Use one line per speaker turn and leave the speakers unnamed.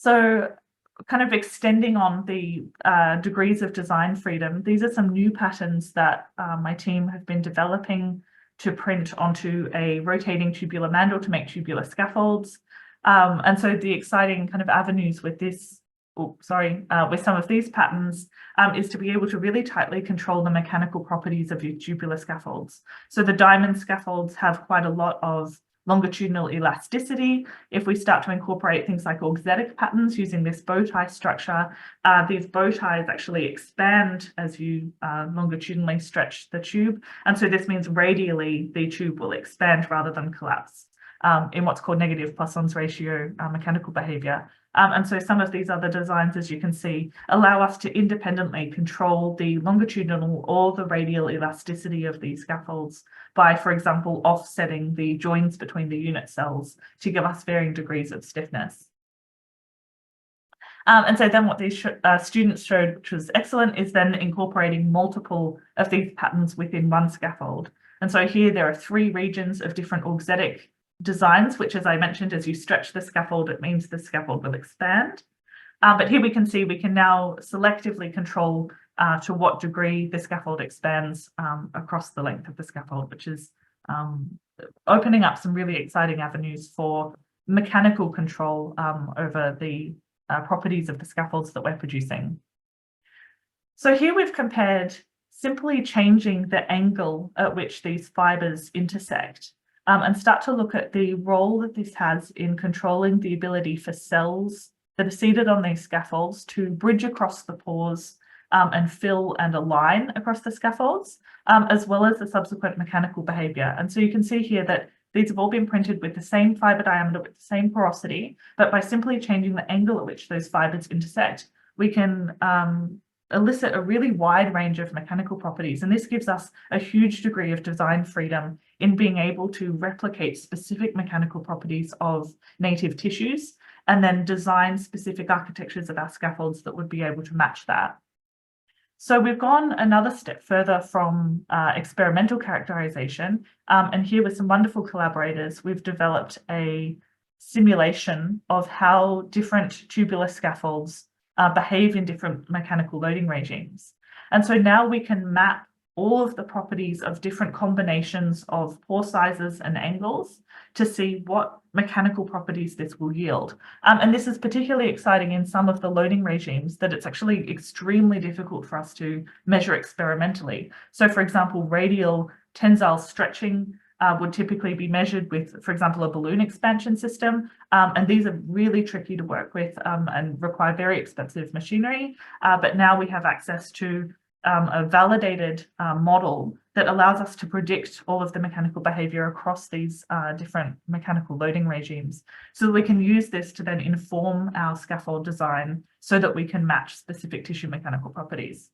So kind of extending on the degrees of design freedom, these are some new patterns that my team have been developing to print onto a rotating tubular mandrel to make tubular scaffolds. And so the exciting kind of avenues with this, with some of these patterns is to be able to really tightly control the mechanical properties of your tubular scaffolds. So the diamond scaffolds have quite a lot of longitudinal elasticity. If we start to incorporate things like auxetic patterns using this bow tie structure, these bow ties actually expand as you longitudinally stretch the tube. And so this means radially the tube will expand rather than collapse in what's called negative Poisson's ratio mechanical behavior. And so some of these other designs, as you can see, allow us to independently control the longitudinal or the radial elasticity of these scaffolds by, for example, offsetting the joins between the unit cells to give us varying degrees of stiffness. And so then what these students showed, which was excellent, is then incorporating multiple of these patterns within one scaffold. And so here there are 3 regions of different auxetic designs, which, as I mentioned, as you stretch the scaffold, it means the scaffold will expand. But here we can see we can now selectively control to what degree the scaffold expands across the length of the scaffold, which is opening up some really exciting avenues for mechanical control over the properties of the scaffolds that we're producing. So here we've compared simply changing the angle at which these fibers intersect and start to look at the role that this has in controlling the ability for cells that are seated on these scaffolds to bridge across the pores and fill and align across the scaffolds, as well as the subsequent mechanical behavior. And so you can see here that these have all been printed with the same fiber diameter, with the same porosity, but by simply changing the angle at which those fibers intersect, we can elicit a really wide range of mechanical properties. And this gives us a huge degree of design freedom in being able to replicate specific mechanical properties of native tissues and then design specific architectures of our scaffolds that would be able to match that. So we've gone another step further from experimental characterization, and here with some wonderful collaborators, we've developed a simulation of how different tubular scaffolds behave in different mechanical loading regimes. And so now we can map all of the properties of different combinations of pore sizes and angles to see what mechanical properties this will yield. And this is particularly exciting in some of the loading regimes that it's actually extremely difficult for us to measure experimentally. So for example, radial tensile stretching would typically be measured with, for example, a balloon expansion system. And these are really tricky to work with and require very expensive machinery. But now we have access to a validated model that allows us to predict all of the mechanical behavior across these different mechanical loading regimes, so that we can use this to then inform our scaffold design so that we can match specific tissue mechanical properties.